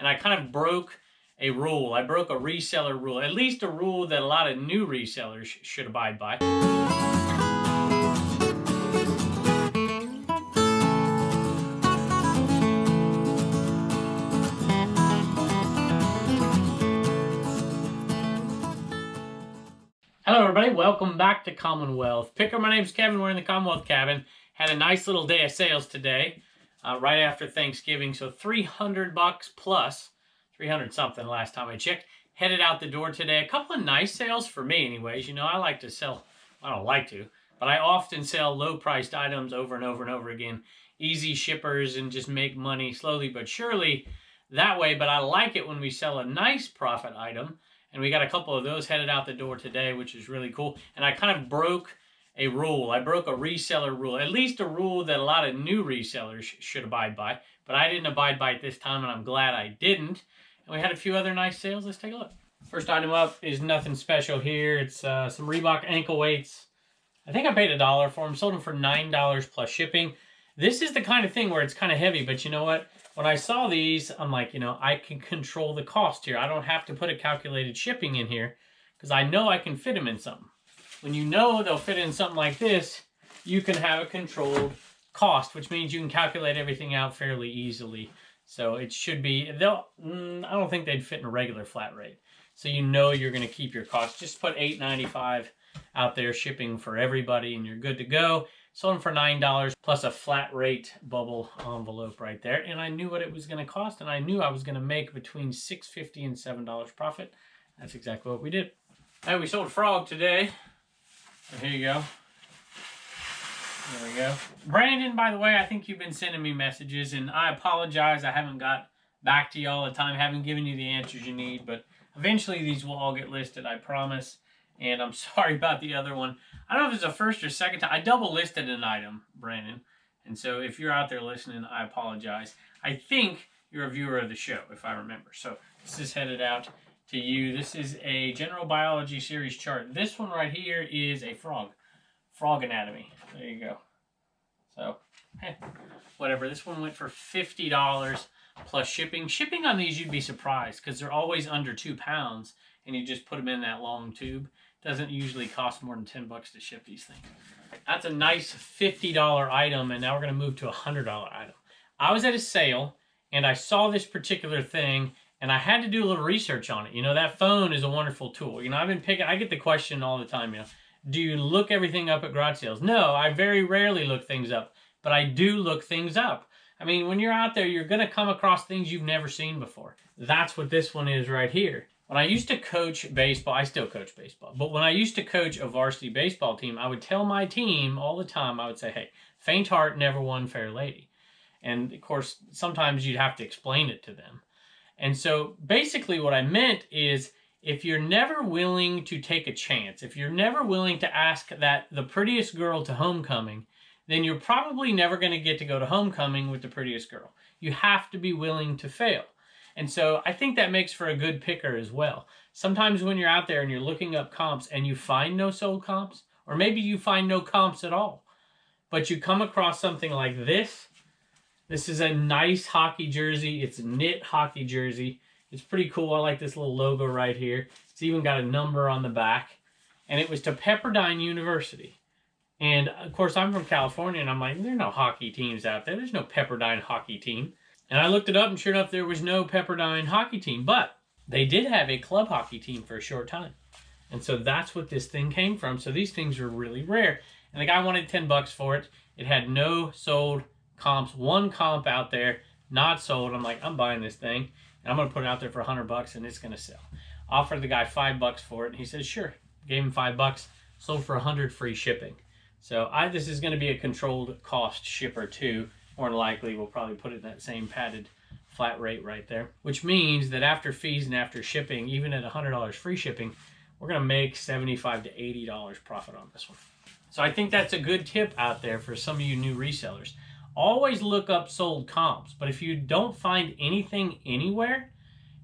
and I kind of broke a rule. I broke a reseller rule, at least a rule that a lot of new resellers should abide by. Hello everybody, welcome back to Commonwealth Picker. My name's Kevin, we're in the Commonwealth cabin. Had a nice little day of sales today, right after Thanksgiving, so 300 bucks plus, 300 something last time I checked. Headed out the door today. A couple of nice sales for me anyways. You know, I like to sell, I don't like to, but I often sell low-priced items over and over and over again. Easy shippers and just make money slowly but surely that way, but I like it when we sell a nice profit item. And we got a couple of those headed out the door today, which is really cool. And I kind of broke a rule. I broke a reseller rule, at least a rule that a lot of new resellers should abide by. But I didn't abide by it this time, and I'm glad I didn't. And we had a few other nice sales. Let's take a look. First item up is nothing special here. It's some Reebok ankle weights. I think I paid $1 for them. Sold them for $9 plus shipping. This is the kind of thing where it's kind of heavy, but you know what? When I saw these, I'm like, you know, I can control the cost here. I don't have to put a calculated shipping in here because I know I can fit them in something. When you know they'll fit in something like this, you can have a controlled cost, which means you can calculate everything out fairly easily. So it should be, I don't think they'd fit in a regular flat rate. So you know you're going to keep your cost. Just put $8.95 out there shipping for everybody and you're good to go. Sold them for $9 plus a flat rate bubble envelope right there. And I knew what it was going to cost, and I knew I was going to make between $6.50 and $7 profit. That's exactly what we did. Hey, we sold a frog today. So here you go. There we go. Brandon, by the way, I think you've been sending me messages, and I apologize. I haven't got back to you all the time. Haven't given you the answers you need, but eventually these will all get listed, I promise. And I'm sorry about the other one. I don't know if it's the first or second time. I double listed an item, Brandon. And so if you're out there listening, I apologize. I think you're a viewer of the show, if I remember. So this is headed out to you. This is a general biology series chart. This one right here is a frog. Frog anatomy. There you go. So, hey, whatever. This one went for $50 plus shipping. Shipping on these, you'd be surprised because they're always under 2 pounds. And you just put them in that long tube. Doesn't usually cost more than 10 bucks to ship these things. That's a nice $50 item, and now we're gonna move to a $100 item. I was at a sale, and I saw this particular thing, and I had to do a little research on it. You know, that phone is a wonderful tool. You know, I get the question all the time, you know, do you look everything up at garage sales? No, I very rarely look things up, but I do look things up. I mean, when you're out there, you're gonna come across things you've never seen before. That's what this one is right here. When I used to coach baseball, I still coach baseball, but when I used to coach a varsity baseball team, I would tell my team all the time, I would say, hey, faint heart never won fair lady. And of course, sometimes you'd have to explain it to them. And so basically what I meant is if you're never willing to take a chance, if you're never willing to ask the prettiest girl to homecoming, then you're probably never going to get to go to homecoming with the prettiest girl. You have to be willing to fail. And so I think that makes for a good picker as well. Sometimes when you're out there and you're looking up comps and you find no sold comps, or maybe you find no comps at all, but you come across something like this. This is a nice hockey jersey. It's a knit hockey jersey. It's pretty cool. I like this little logo right here. It's even got a number on the back. And it was to Pepperdine University. And of course, I'm from California, and I'm like, there are no hockey teams out there. There's no Pepperdine hockey team. And I looked it up, and sure enough, there was no Pepperdine hockey team. But they did have a club hockey team for a short time. And so that's what this thing came from. So these things are really rare. And the guy wanted 10 bucks for it. It had no sold comps. One comp out there, not sold. I'm like, I'm buying this thing. And I'm going to put it out there for 100 bucks, and it's going to sell. Offered the guy 5 bucks for it, and he said, sure. Gave him 5 bucks. Sold for 100 free shipping. So this is going to be a controlled cost shipper too. More than likely, we'll probably put it in that same padded flat rate right there, which means that after fees and after shipping, even at $100 free shipping, we're going to make $75 to $80 profit on this one. So I think that's a good tip out there for some of you new resellers. Always look up sold comps, but if you don't find anything anywhere,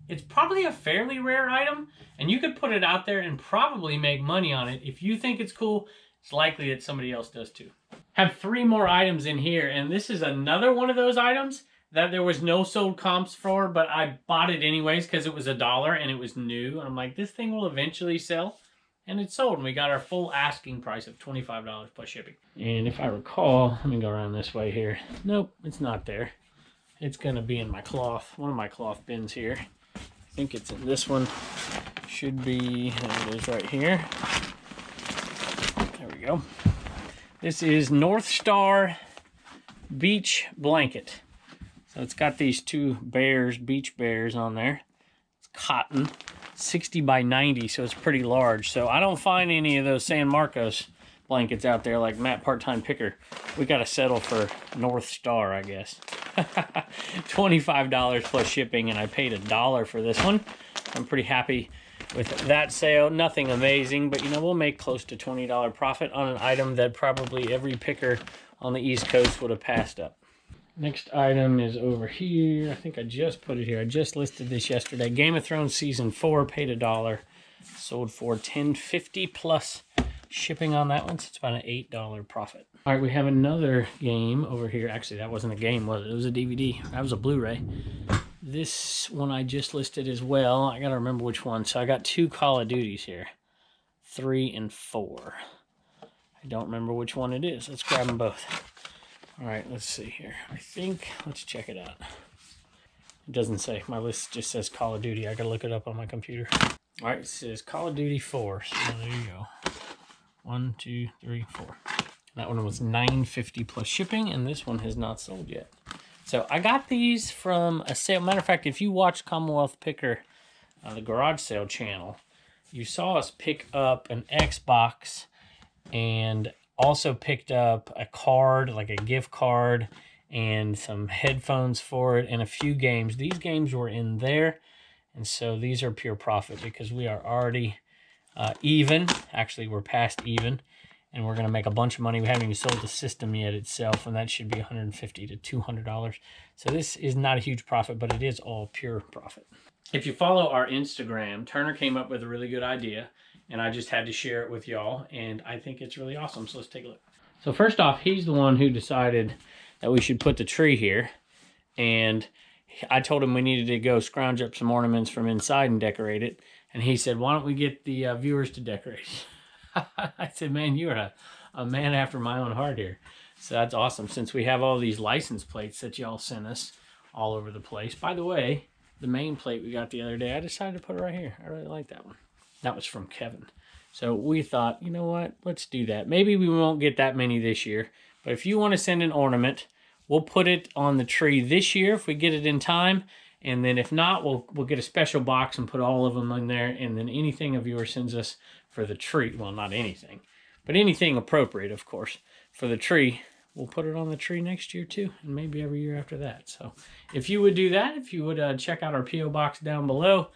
it's probably a fairly rare item, and you could put it out there and probably make money on it. If you think it's cool, it's likely that somebody else does too. Have 3 more items in here, and this is another one of those items that there was no sold comps for, but I bought it anyways because it was $1 and it was new. And I'm like, this thing will eventually sell. And it sold, and we got our full asking price of $25 plus shipping. And if I recall, let me go around this way here. Nope, it's not there. It's gonna be in my cloth, one of my cloth bins here. I think it's in this one. Should be, there it is right here. There we go. This is North Star Beach Blanket. So it's got these two bears, beach bears on there. It's cotton, 60 by 90, so it's pretty large. So I don't find any of those San Marcos blankets out there like Matt Part-Time Picker. We got to settle for North Star, I guess. $25 plus shipping, and I paid $1 for this one. I'm pretty happy with that sale. Nothing amazing, but you know, we'll make close to $20 profit on an item that probably every picker on the East Coast would have passed up. Next item is over here. I think I just put it here. I just listed this yesterday. Game of Thrones Season 4, paid $1. Sold for $10.50 plus shipping on that one, so it's about an $8 profit. All right, we have another game over here. Actually, that wasn't a game, was it? It was a DVD. That was a Blu-ray. This one I just listed as well. I gotta remember which one. So I got 2 Call of Duties here, 3 and 4. I don't remember which one it is. Let's grab them both. All right, let's see here. I think, let's check it out. It doesn't say. My list just says Call of Duty. I gotta look it up on my computer. All right, it says Call of Duty 4. So there you go. 1, 2, 3, 4. That one was $9.50 plus shipping, and this one has not sold yet. So I got these from a sale. Matter of fact, if you watch Commonwealth Picker, the garage sale channel, you saw us pick up an Xbox and also picked up a card, like a gift card, and some headphones for it, and a few games. These games were in there, and so these are pure profit because we are already even. Actually, we're past even, and we're going to make a bunch of money. We haven't even sold the system yet itself, and that should be $150 to $200. So this is not a huge profit, but it is all pure profit. If you follow our Instagram, Turner came up with a really good idea, and I just had to share it with y'all, and I think it's really awesome. So let's take a look. So first off, he's the one who decided that we should put the tree here, and I told him we needed to go scrounge up some ornaments from inside and decorate it, and he said, why don't we get the viewers to decorate? I said, man, you're a man after my own heart here. So that's awesome, since we have all these license plates that y'all sent us all over the place. By the way, the main plate we got the other day, I decided to put it right here. I really like that one. That was from Kevin. So we thought, you know what, let's do that. Maybe we won't get that many this year, but if you want to send an ornament, we'll put it on the tree this year if we get it in time, and then if not, we'll get a special box and put all of them in there, and then anything a viewer sends us for the tree, well, not anything, but anything appropriate, of course, for the tree, we'll put it on the tree next year too, and maybe every year after that. So if you would do that, if you would check out our P.O. box down below,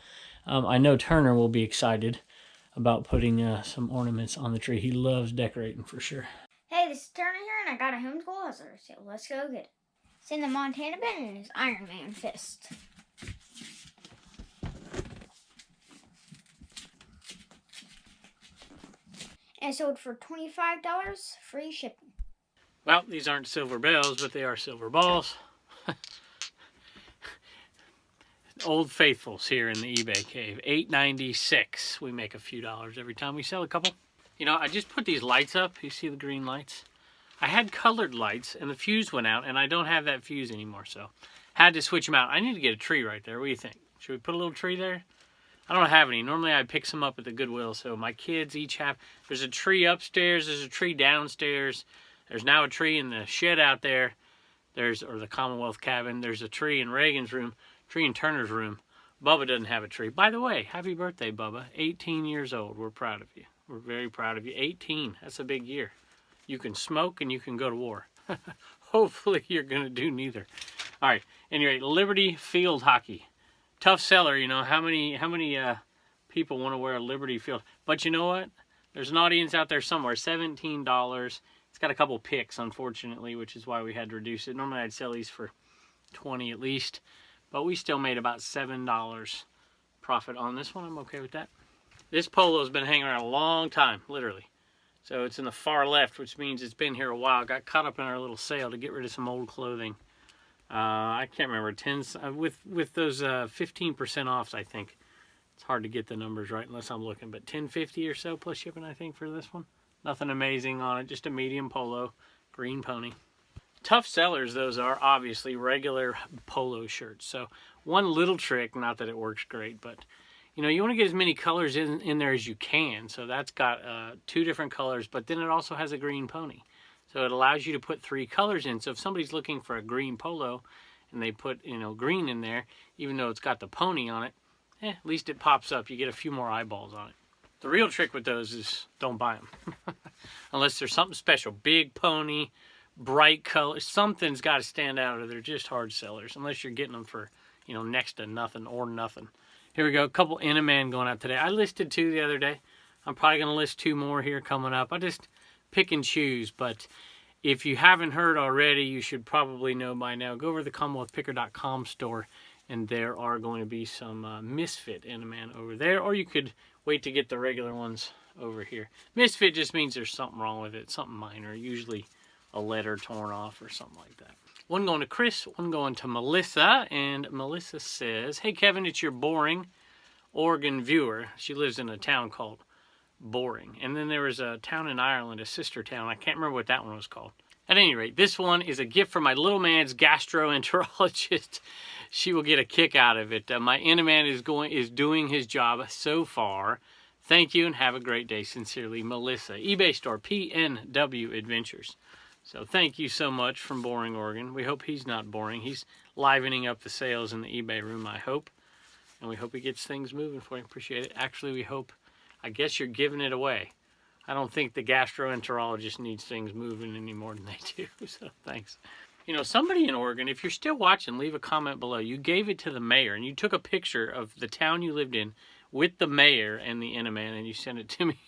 I know Turner will be excited about putting some ornaments on the tree. He loves decorating for sure. Hey, this is Turner here, and I got a homeschool hustler, so let's go get it. It's in the Montana bin and his Iron Man fist. And it sold for $25, free shipping. Well, these aren't silver bells, but they are silver balls. Old Faithfuls here in the eBay cave. $8.96. We make a few dollars every time we sell a couple. You know, I just put these lights up. You see the green lights? I had colored lights, and the fuse went out, and I don't have that fuse anymore, so had to switch them out. I need to get a tree right there. What do you think? Should we put a little tree there? I don't have any. Normally, I pick some up at the Goodwill, so my kids each have... There's a tree upstairs. There's a tree downstairs. There's now a tree in the shed out there. Or the Commonwealth cabin. There's a tree in Reagan's room. Tree in Turner's room. Bubba doesn't have a tree. By the way, happy birthday, Bubba. 18 years old. We're proud of you. We're very proud of you. 18. That's a big year. You can smoke and you can go to war. Hopefully you're going to do neither. All right. Anyway, Liberty Field Hockey. Tough seller, you know. How many people want to wear a Liberty Field? But you know what? There's an audience out there somewhere. $17. It's got a couple picks, unfortunately, which is why we had to reduce it. Normally I'd sell these for $20 at least. But we still made about $7 profit on this one. I'm okay with that. This polo's been hanging around a long time, literally. So it's in the far left, which means it's been here a while. Got caught up in our little sale to get rid of some old clothing. I can't remember, 10 with those 15% offs, I think. It's hard to get the numbers right unless I'm looking, but $10.50 or so plus shipping, I think, for this one. Nothing amazing on it, just a medium polo, green pony. Tough sellers, those are obviously regular polo shirts. So one little trick, not that it works great, but you know, you want to get as many colors in there as you can. So that's got 2 different colors, but then it also has a green pony. So it allows you to put 3 colors in. So if somebody's looking for a green polo and they put, you know, green in there, even though it's got the pony on it, at least it pops up. You get a few more eyeballs on it. The real trick with those is don't buy them. Unless there's something special. Big pony, bright color. Something's got to stand out or they're just hard sellers. Unless you're getting them for, you know, next to nothing or nothing. Here we go. A couple Inaman going out today. I listed 2 the other day. I'm probably going to list 2 more here coming up. I just pick and choose. But if you haven't heard already, you should probably know by now. Go over to the CommonwealthPicker.com store. And there are going to be some misfit Inaman over there. Or you could wait to get the regular ones over here. Misfit just means there's something wrong with it. Something minor. Usually a letter torn off or something like that. One going to Chris. One going to Melissa. And Melissa says, hey, Kevin, it's your boring Oregon viewer. She lives in a town called Boring. And then there was a town in Ireland, a sister town. I can't remember what that one was called. At any rate, this one is a gift from my little man's gastroenterologist. She will get a kick out of it. My Inaman is doing his job so far. Thank you and have a great day. Sincerely, Melissa. eBay store, PNW Adventures. So thank you so much from Boring, Oregon. We hope he's not boring. He's livening up the sales in the eBay room, I hope. And we hope he gets things moving for you. Appreciate it. Actually, we hope, I guess you're giving it away. I don't think the gastroenterologist needs things moving any more than they do, so thanks. You know, somebody in Oregon, if you're still watching, leave a comment below. You gave it to the mayor, and you took a picture of the town you lived in with the mayor and the Inaman, and you sent it to me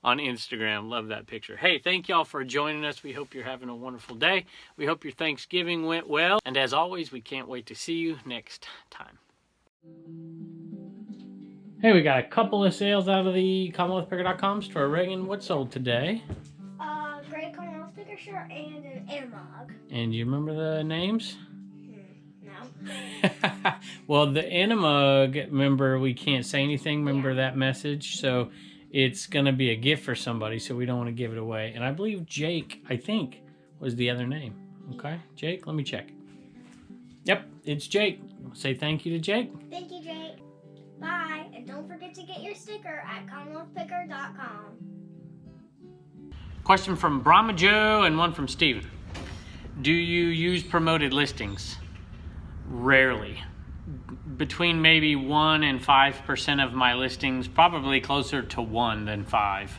on Instagram. Love that picture. Hey, thank y'all for joining us. We hope you're having a wonderful day. We hope your Thanksgiving went well. And as always, we can't wait to see you next time. Hey, we got a couple of sales out of the CommonwealthPicker.com store. Reagan, what sold today? Gray Commonwealth Picker shirt and an analog. And do you remember the names? No. Well, the Animug, remember, we can't say anything. Remember that message? So it's going to be a gift for somebody, so we don't want to give it away. And I believe Jake, I think, was the other name. Okay, Jake, let me check. Yep, it's Jake. Say thank you to Jake. Thank you, Jake. Bye. And don't forget to get your sticker at CommonwealthPicker.com. Question from Brahma Joe and one from Steven. Do you use promoted listings? Rarely. Between maybe 1 and 5% of my listings, probably closer to 1 than 5.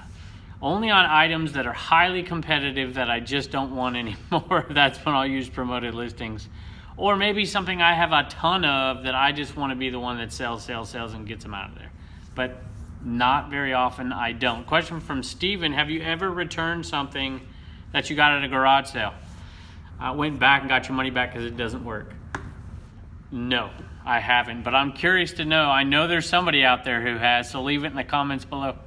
Only on items that are highly competitive that I just don't want anymore. That's when I'll use promoted listings. Or maybe something I have a ton of that I just want to be the one that sells and gets them out of there. But not very often I don't. Question from Steven. Have you ever returned something that you got at a garage sale? I went back and got your money back because it doesn't work. No, I haven't. But I'm curious to know. I know there's somebody out there who has, so leave it in the comments below.